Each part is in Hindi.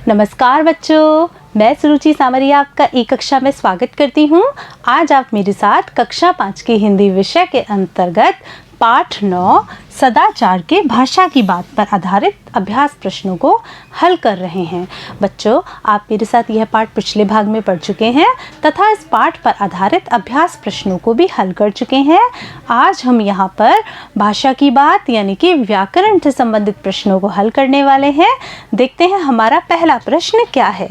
नमस्कार बच्चों, मैं सुरुचि सामरिया आपका ई कक्षा में स्वागत करती हूँ। आज आप मेरे साथ कक्षा 5 के हिंदी विषय के अंतर्गत पाठ 9 सदाचार के भाषा की बात पर आधारित अभ्यास प्रश्नों को हल कर रहे हैं। बच्चों, आप मेरे साथ यह पाठ पिछले भाग में पढ़ चुके हैं तथा इस पाठ पर आधारित अभ्यास प्रश्नों को भी हल कर चुके हैं। आज हम यहाँ पर भाषा की बात यानी कि व्याकरण से संबंधित प्रश्नों को हल करने वाले हैं। देखते हैं हमारा पहला प्रश्न क्या है।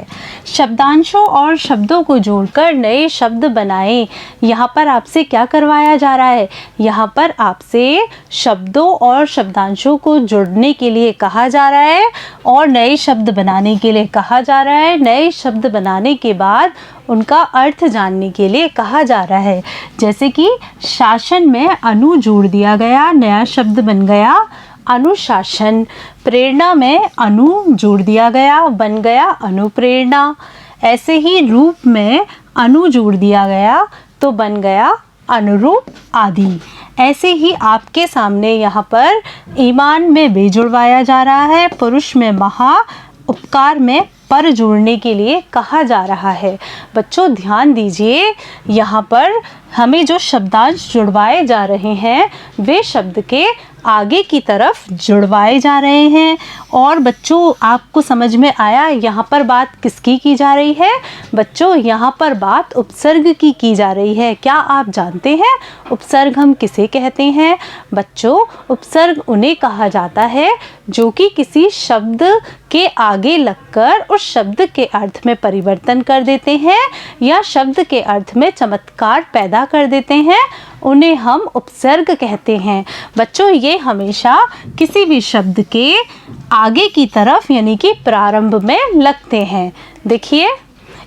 शब्दांशों और शब्दों को जोड़कर नए शब्द बनाएं। यहाँ पर आपसे क्या करवाया जा रहा है? यहाँ पर आपसे शब्दों और शब्दांशों को जोड़ने के लिए कहा जा रहा है और नए शब्द बनाने के लिए कहा जा रहा है। नए शब्द बनाने के बाद उनका अर्थ जानने के लिए कहा जा रहा है। जैसे कि शासन में अनु जोड़ दिया गया, नया शब्द बन गया अनुशासन। प्रेरणा में अनु जोड़ दिया गया, बन गया अनुप्रेरणा। ऐसे ही रूप में अनु जोड़ दिया गया तो बन गया अनुरूप आदि। ऐसे ही आपके सामने यहाँ पर ईमान में बे जुड़वाया जा रहा है, पुरुष में महा, उपकार में पर जोड़ने के लिए कहा जा रहा है। बच्चों ध्यान दीजिए, यहाँ पर हमें जो शब्दांश जुड़वाए जा रहे हैं वे शब्द के आगे की तरफ जुड़वाए जा रहे हैं। और बच्चों आपको समझ में आया यहाँ पर बात किसकी की जा रही है? बच्चों यहाँ पर बात उपसर्ग की जा रही है। क्या आप जानते हैं उपसर्ग हम किसे कहते हैं? बच्चों उपसर्ग उन्हें कहा जाता है जो कि किसी शब्द के आगे लगकर उस शब्द के अर्थ में परिवर्तन कर देते हैं या शब्द के अर्थ में चमत्कार पैदा कर देते हैं, उन्हें हम उपसर्ग कहते हैं। बच्चों ये हमेशा किसी भी शब्द के आगे की तरफ यानी कि प्रारंभ में लगते हैं। देखिए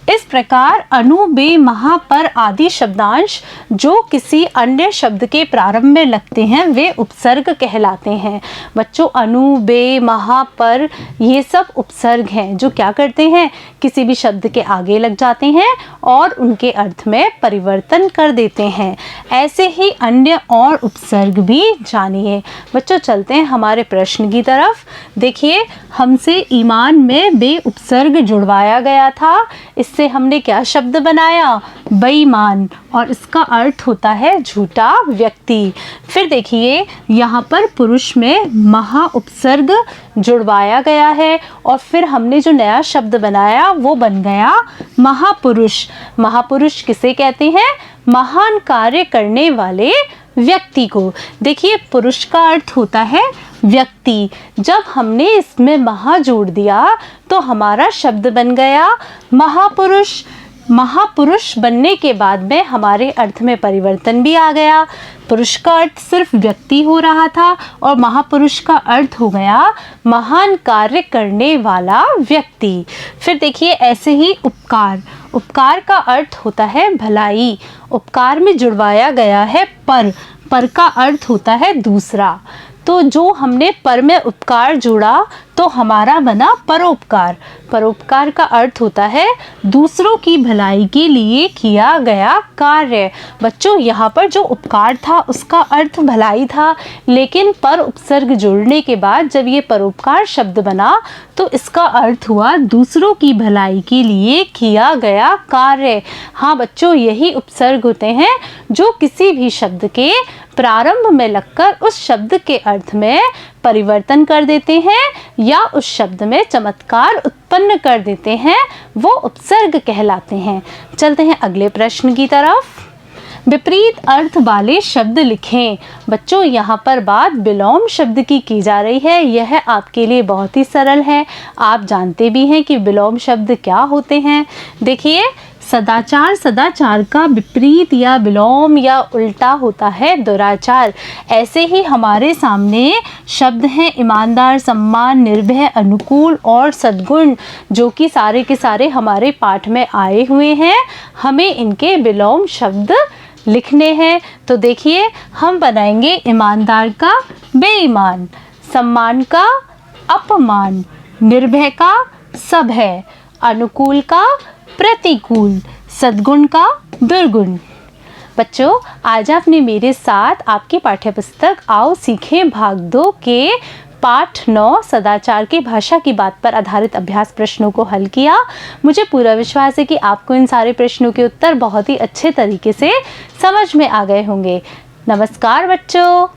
इस प्रकार अनु, बे, महा, पर आदि शब्दांश जो किसी अन्य शब्द के प्रारंभ में लगते हैं वे उपसर्ग कहलाते हैं। बच्चों अनु, बे, महा, पर ये सब उपसर्ग हैं जो क्या करते हैं, किसी भी शब्द के आगे लग जाते हैं और उनके अर्थ में परिवर्तन कर देते हैं। ऐसे ही अन्य और उपसर्ग भी जानिए। बच्चों चलते हैं हमारे प्रश्न की तरफ। देखिए हमसे ईमान में बे उपसर्ग जुड़वाया गया था। इससे हमने क्या शब्द बनाया? बेईमान, और इसका अर्थ होता है झूठा व्यक्ति। फिर देखिए यहाँ पर पुरुष में महा उपसर्ग जुड़वाया गया है और फिर हमने जो नया शब्द बनाया वो बन गया महापुरुष। महापुरुष किसे कहते हैं? महान कार्य करने वाले व्यक्ति को। देखिए पुरुष का अर्थ होता है व्यक्ति। जब हमने इसमें महा जोड़ दिया तो हमारा शब्द बन गया महापुरुष। महापुरुष बनने के बाद में हमारे अर्थ में परिवर्तन भी आ गया। पुरुष का अर्थ सिर्फ व्यक्ति हो रहा था और महापुरुष का अर्थ हो गया महान कार्य करने वाला व्यक्ति। फिर देखिए ऐसे ही उपकार। उपकार का अर्थ होता है भलाई। उपकार में जुड़वाया गया है पर। पर का अर्थ होता है दूसरा। तो जो हमने पर में उपकार जोड़ा तो हमारा बना परोपकार। परोपकार का अर्थ होता है दूसरों की भलाई के लिए किया गया कार्य। बच्चों यहाँ पर जो उपकार था उसका अर्थ भलाई था, लेकिन पर उपसर्ग जोड़ने के बाद जब ये परोपकार शब्द बना तो इसका अर्थ हुआ दूसरों की भलाई के लिए किया गया कार्य। हाँ बच्चों, यही उपसर्ग होते हैं जो किसी भी शब्द के प्रारंभ में लगकर उस शब्द के अर्थ में परिवर्तन कर देते हैं या उस शब्द में चमत्कार उत्पन्न कर देते हैं, वो उपसर्ग कहलाते हैं। चलते हैं अगले प्रश्न की तरफ। विपरीत अर्थ वाले शब्द लिखें। बच्चों यहाँ पर बात विलोम शब्द की जा रही है। यह आपके लिए बहुत ही सरल है। आप जानते भी हैं कि विलोम शब्द क्या होते हैं। देखिए सदाचार, सदाचार का विपरीत या विलोम या उल्टा होता है दुराचार। ऐसे ही हमारे सामने शब्द हैं ईमानदार, सम्मान, निर्भय, अनुकूल और सद्गुण, जो कि सारे के सारे हमारे पाठ में आए हुए हैं। हमें इनके विलोम शब्द लिखने हैं। तो देखिए हम बनाएंगे ईमानदार का बेईमान, सम्मान का अपमान, निर्भय का सभय, अनुकूल का प्रतिकूल, सद्गुण का दुर्गुण। बच्चों आज आपने मेरे साथ आपकी पाठ्य पुस्तक आओ सीखें भाग 2 के पाठ 9 सदाचार की भाषा की बात पर आधारित अभ्यास प्रश्नों को हल किया। मुझे पूरा विश्वास है कि आपको इन सारे प्रश्नों के उत्तर बहुत ही अच्छे तरीके से समझ में आ गए होंगे। नमस्कार बच्चों।